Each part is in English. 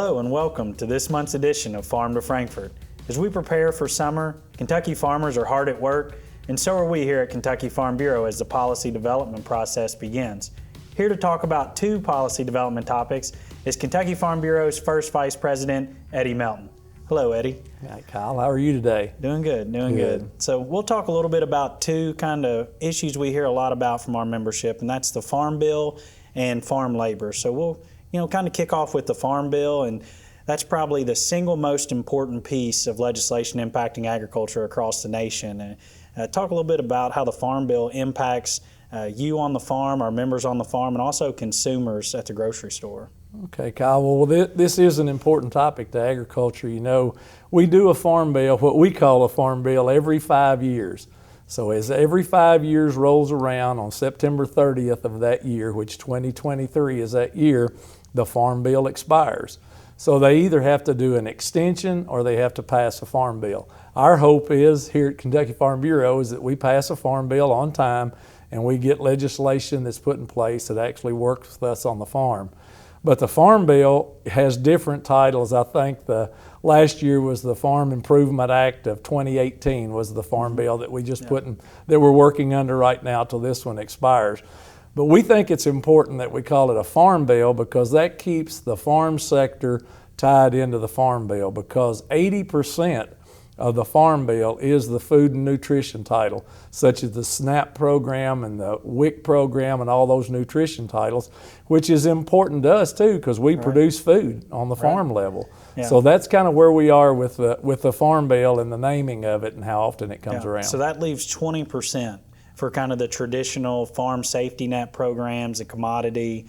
Hello and welcome to this month's edition of Farm to Frankfort. As we prepare for summer, Kentucky farmers are hard at work, and so are we here at Kentucky Farm Bureau as the policy development process begins. Here to talk about two policy development topics is Kentucky Farm Bureau's first Vice President, Eddie Melton. Hello, Eddie. Hi, Kyle. How are you today? Doing good. So we'll talk a little bit about two kind of issues we hear a lot about from our membership, and that's the Farm Bill and farm labor. So we'll kind of kick off with the Farm Bill, and that's probably the single most important piece of legislation impacting agriculture across the nation. Talk a little bit about how the Farm Bill impacts you on the farm, our members on the farm, and also consumers at the grocery store. Okay, Kyle. Well, this is an important topic to agriculture. You know, we do a Farm Bill, what we call a Farm Bill, every 5 years. So as every 5 years rolls around on September 30th of that year, which 2023 is that year, the Farm Bill expires. So they either have to do an extension or they have to pass a Farm Bill. Our hope is here at Kentucky Farm Bureau is that we pass a Farm Bill on time and we get legislation that's put in place that actually works with us on the farm. But the Farm Bill has different titles. I think the last year was the Farm Improvement Act of 2018 was the Farm Bill that we just put in, that we're working under right now till this one expires. But we think it's important that we call it a Farm Bill because that keeps the farm sector tied into the Farm Bill, because 80% of the Farm Bill is the food and nutrition title, such as the SNAP program and the WIC program and all those nutrition titles, which is important to us too because we produce food on the farm level. Yeah. So that's kind of where we are with the Farm Bill and the naming of it and how often it comes around. So that leaves 20% for kind of the traditional farm safety net programs, the commodity,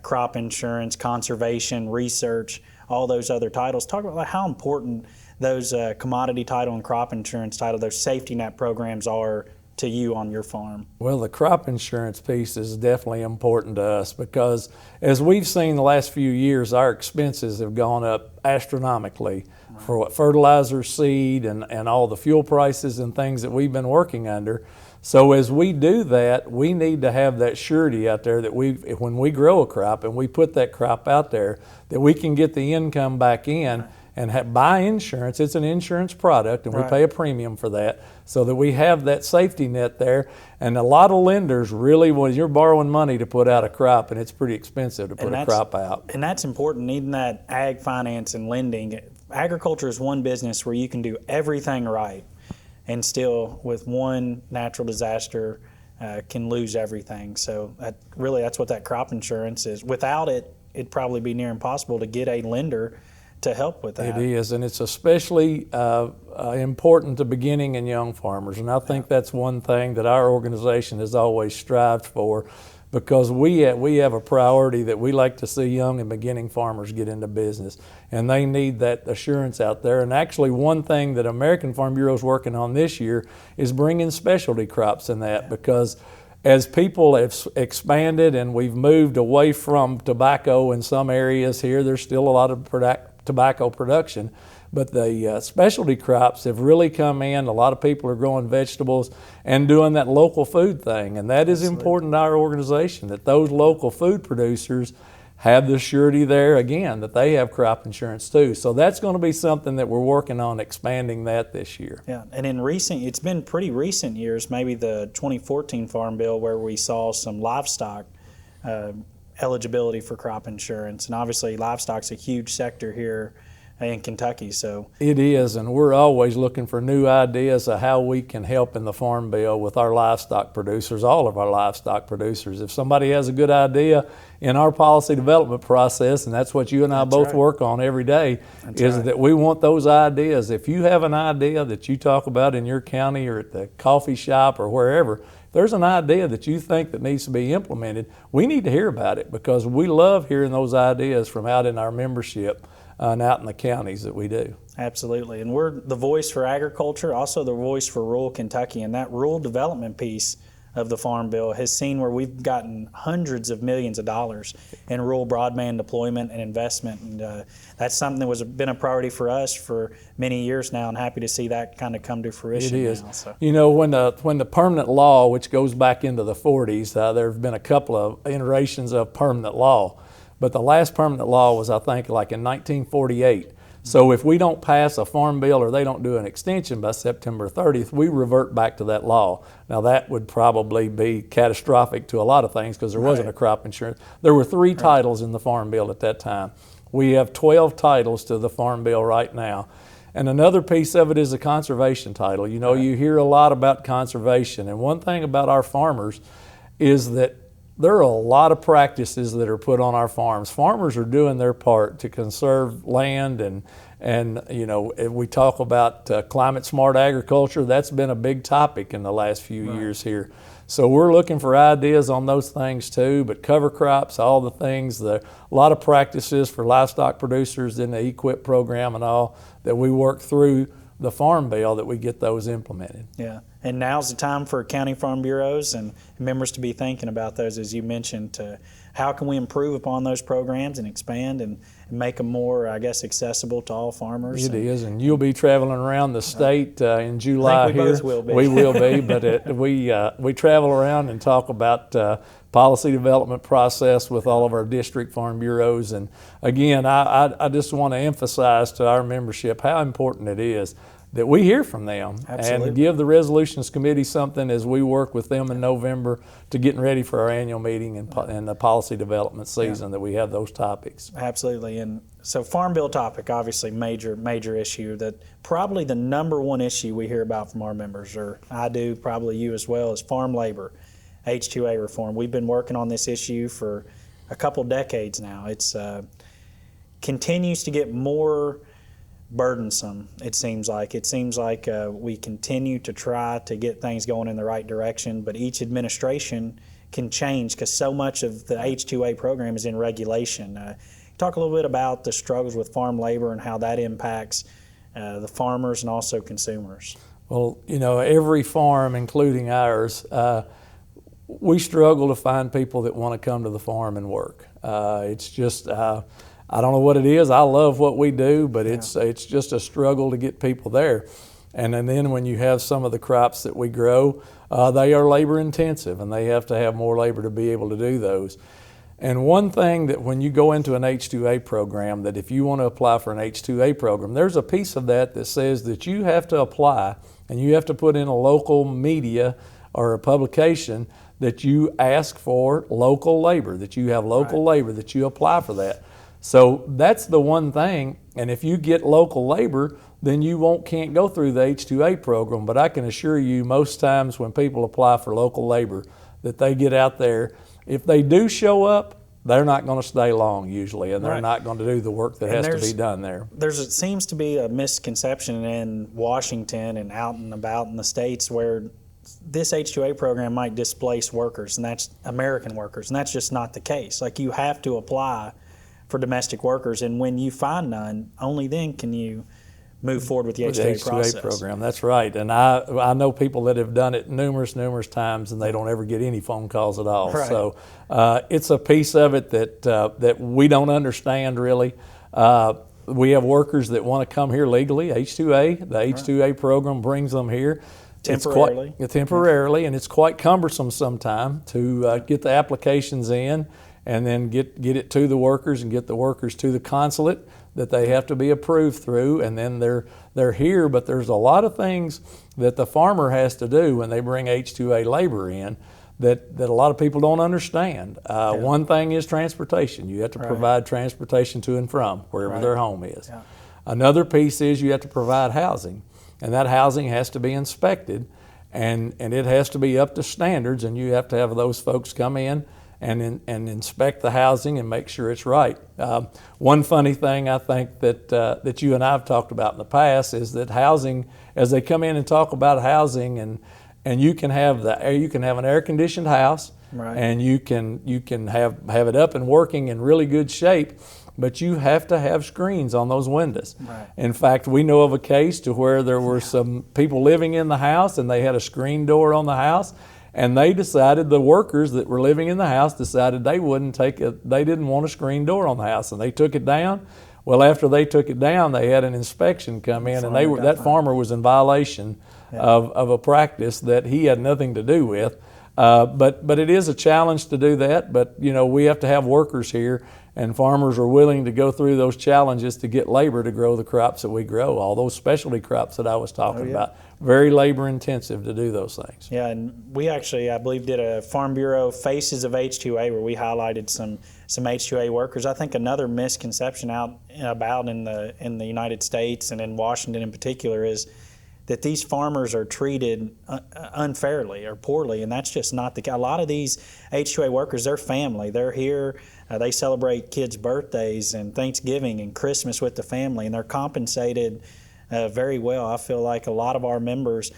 crop insurance, conservation, research, all those other titles. Talk about how important those commodity title and crop insurance title, those safety net programs are to you on your farm. Well, the crop insurance piece is definitely important to us because as we've seen the last few years, our expenses have gone up astronomically for what fertilizer, seed, and all the fuel prices and things that we've been working under. So as we do that, we need to have that surety out there that when we grow a crop and we put that crop out there, that we can get the income back in and buy insurance. It's an insurance product and we pay a premium for that so that we have that safety net there. And a lot of lenders really, when you're borrowing money to put out a crop, and it's pretty expensive to put a crop out. And that's important, needing that ag finance and lending. Agriculture is one business where you can do everything right and still with one natural disaster can lose everything. So that's what that crop insurance is. Without it, it'd probably be near impossible to get a lender to help with that. It is, and it's especially important to beginning and young farmers. And I think that's one thing that our organization has always strived for, because we have a priority that we like to see young and beginning farmers get into business, and they need that assurance out there. And actually one thing that American Farm Bureau is working on this year is bringing specialty crops in that, because as people have expanded and we've moved away from tobacco in some areas here, there's still a lot of tobacco production, but the specialty crops have really come in. A lot of people are growing vegetables and doing that local food thing, and that is important to our organization, that those local food producers have the surety there again, that they have crop insurance too. So that's going to be something that we're working on, expanding that this year. Yeah, and it's been pretty recent years, maybe the 2014 Farm Bill, where we saw some livestock eligibility for crop insurance, and obviously livestock's a huge sector here in Kentucky. So it is, and we're always looking for new ideas of how we can help in the Farm Bill with our livestock producers, all of our livestock producers. If somebody has a good idea in our policy development process, and that's what you and I both work on every day, that we want those ideas. If you have an idea that you talk about in your county or at the coffee shop or wherever, there's an idea that you think that needs to be implemented, we need to hear about it, because we love hearing those ideas from out in our membership and out in the counties that we do. Absolutely, and we're the voice for agriculture, also the voice for rural Kentucky, and that rural development piece of the Farm Bill has seen where we've gotten hundreds of millions of dollars in rural broadband deployment and investment, and that's something that was been a priority for us for many years now, and happy to see that kind of come to fruition. It is. Now, so. You know, when the permanent law, which goes back into the 40s, there have been a couple of iterations of permanent law. but the last permanent law was, I think, like in 1948. So if we don't pass a farm bill or they don't do an extension by September 30th, we revert back to that law. Now that would probably be catastrophic to a lot of things because there wasn't a crop insurance. There were 3 titles in the farm bill at that time. We have 12 titles to the farm bill right now. And another piece of it is a conservation title. You know, you hear a lot about conservation, and one thing about our farmers is that there are a lot of practices that are put on our farms. Farmers are doing their part to conserve land, and you know, we talk about climate smart agriculture. That's been a big topic in the last few years here. So we're looking for ideas on those things too, but cover crops, all the things, a lot of practices for livestock producers in the EQIP program and all that we work through the farm bill that we get those implemented. Yeah, and now's the time for county farm bureaus and members to be thinking about those, as you mentioned, to how can we improve upon those programs and expand and make them more, I guess, accessible to all farmers. It is, and you'll be traveling around the state in July. I think we here. both will be. We will be, but we travel around and talk about policy development process with all of our district farm bureaus. And again, I just want to emphasize to our membership how important it is that we hear from them. Absolutely. And give the resolutions committee something as we work with them in November to getting ready for our annual meeting and the policy development season, that we have those topics. Absolutely. And so farm bill topic, obviously major issue, that probably the number one issue we hear about from our members, or I do, probably you as well, is farm labor, H-2A reform. We've been working on this issue for a couple decades now. It's continues to get more burdensome, it seems like. We continue to try to get things going in the right direction, but each administration can change because so much of the H-2A program is in regulation. Talk a little bit about the struggles with farm labor and how that impacts the farmers and also consumers. Well, you know, every farm, including ours, we struggle to find people that want to come to the farm and work. It's just, I don't know what it is. I love what we do, but it's just a struggle to get people there. And then when you have some of the crops that we grow, they are labor intensive, and they have to have more labor to be able to do those. And one thing that when you go into an H-2A program, that if you want to apply for an H-2A program, there's a piece of that that says that you have to apply and you have to put in a local media or a publication that you ask for local labor, that you have local labor, that you apply for that. So that's the one thing, and if you get local labor, then you can't go through the H-2A program. But I can assure you, most times when people apply for local labor, that they get out there, if they do show up, they're not going to stay long usually, and they're not going to do the work that has to be done there. It seems to be a misconception in Washington and out and about in the states where this H-2A program might displace workers, and that's American workers, and that's just not the case. Like, you have to apply for domestic workers, and when you find none, only then can you move forward with the H-2A process. Program. That's right, and I know people that have done it numerous times, and they don't ever get any phone calls at all. Right. So it's a piece of it that we don't understand really. We have workers that want to come here legally, H-2A. The H-2A program brings them here. Temporarily, and it's quite cumbersome sometimes to get the applications in and then get it to the workers and get the workers to the consulate that they have to be approved through, and then they're here. But there's a lot of things that the farmer has to do when they bring H-2A labor in that a lot of people don't understand. One thing is transportation. You have to provide transportation to and from wherever their home is. Yeah. Another piece is you have to provide housing, and that housing has to be inspected, and it has to be up to standards, and you have to have those folks come in and inspect the housing and make sure it's right. One funny thing I think that you and I have talked about in the past is that housing, as they come in and talk about housing, and you can have an air-conditioned house, and you can have it up and working in really good shape, but you have to have screens on those windows. Right. In fact, we know of a case to where there were some people living in the house, and they had a screen door on the house. And the workers that were living in the house decided they didn't want a screen door on the house, and they took it down. Well, after they took it down, they had an inspection come in, and that farmer was in violation of a practice that he had nothing to do with. But it is a challenge to do that. But we have to have workers here, and farmers are willing to go through those challenges to get labor to grow the crops that we grow. All those specialty crops that I was talking about, very labor intensive to do those things. Yeah, and we actually, I believe, did a Farm Bureau Faces of H2A where we highlighted some H2A workers. I think another misconception out and about in the United States and in Washington in particular is that these farmers are treated unfairly or poorly, and that's just not the case. A lot of these H2A workers, they're family. They're here. They celebrate kids' birthdays and Thanksgiving and Christmas with the family, and they're compensated very well. I feel like a lot of our members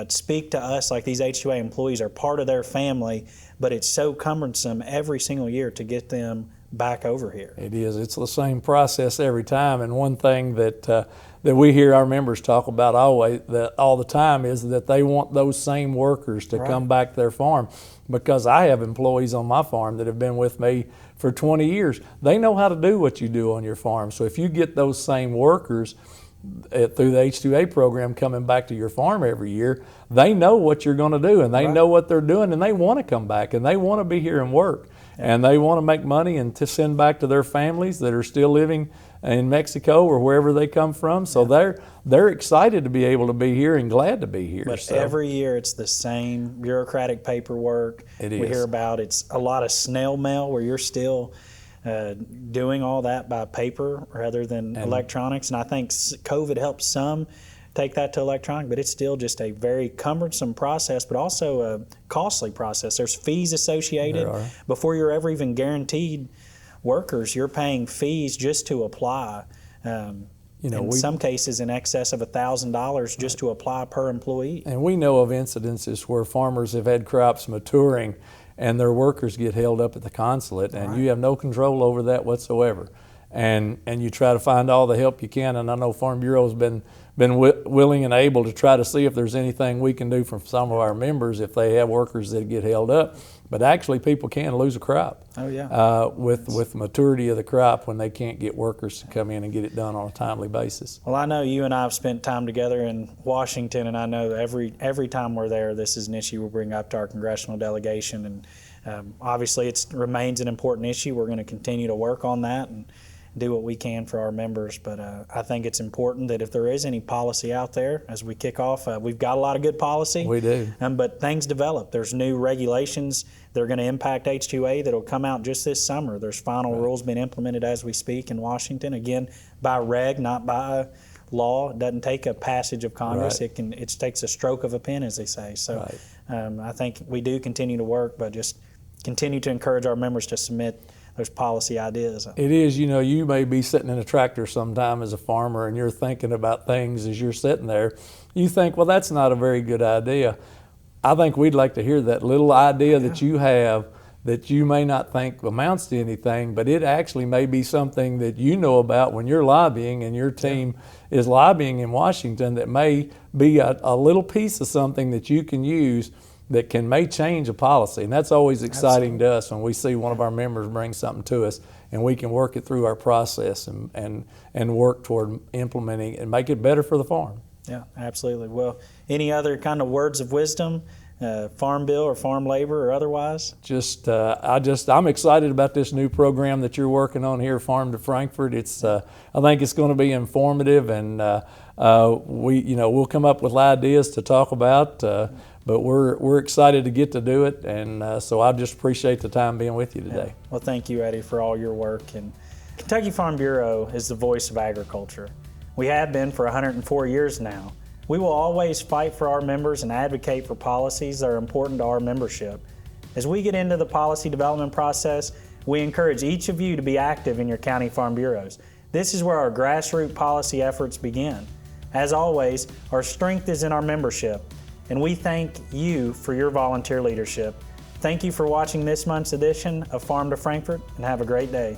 speak to us like these H2A employees are part of their family, but it's so cumbersome every single year to get them back over here. It is. It's the same process every time, and one thing that we hear our members talk about all the time is that they want those same workers to come back to their farm, because I have employees on my farm that have been with me for 20 years. They know how to do what you do on your farm. So if you get those same workers through the H2A program coming back to your farm every year, they know what you're going to do, and they know what they're doing, and they want to come back, and they want to be here and work, and they want to make money and to send back to their families that are still living in Mexico or wherever they come from. So they're excited to be able to be here and glad to be here. But every year it's the same bureaucratic paperwork. It is. We hear about it's a lot of snail mail where you're still doing all that by paper rather than electronics. And I think COVID helped some take that to electronic, but it's still just a very cumbersome process, but also a costly process. There's fees associated. Before you're ever even guaranteed workers, you're paying fees just to apply. In some cases in excess of $1,000 just to apply per employee. And we know of incidences where farmers have had crops maturing and their workers get held up at the consulate, and you have no control over that whatsoever. And you try to find all the help you can, and I know Farm Bureau's been willing and able to try to see if there's anything we can do for some of our members if they have workers that get held up. But actually, people can lose a crop with the maturity of the crop when they can't get workers to come in and get it done on a timely basis. Well, I know you and I have spent time together in Washington, and I know every time we're there, this is an issue we bring up to our congressional delegation. And obviously, it remains an important issue. We're going to continue to work on that and do what we can for our members. But I think it's important that if there is any policy out there as we kick off, we've got a lot of good policy. We do. But things develop. There's new regulations that are going to impact H2A that will come out just this summer. There's final rules being implemented as we speak in Washington, again, by reg, not by law. It doesn't take a passage of Congress. It takes a stroke of a pen, as they say. So I think we do continue to work, but just continue to encourage our members to submit those policy ideas. It is, you may be sitting in a tractor sometime as a farmer and you're thinking about things as you're sitting there. You think, well, that's not a very good idea. I think we'd like to hear that little idea that you have that you may not think amounts to anything, but it actually may be something that you know about when you're lobbying and your team is lobbying in Washington that may be a little piece of something that you can use that may change a policy. And that's always exciting to us when we see one of our members bring something to us and we can work it through our process and work toward implementing it and make it better for the farm. Yeah, absolutely. Well, any other kind of words of wisdom, farm bill or farm labor or otherwise? I'm excited about this new program that you're working on here, Farm to Frankfort. I think it's going to be informative, and we'll come up with ideas to talk about. But we're excited to get to do it, and so I just appreciate the time being with you today. Well, thank you, Eddie, for all your work. And Kentucky Farm Bureau is the voice of agriculture. We have been for 104 years now. We will always fight for our members and advocate for policies that are important to our membership. As we get into the policy development process, we encourage each of you to be active in your county farm bureaus. This is where our grassroots policy efforts begin. As always, our strength is in our membership, and we thank you for your volunteer leadership. Thank you for watching this month's edition of Farm to Frankfort, and have a great day.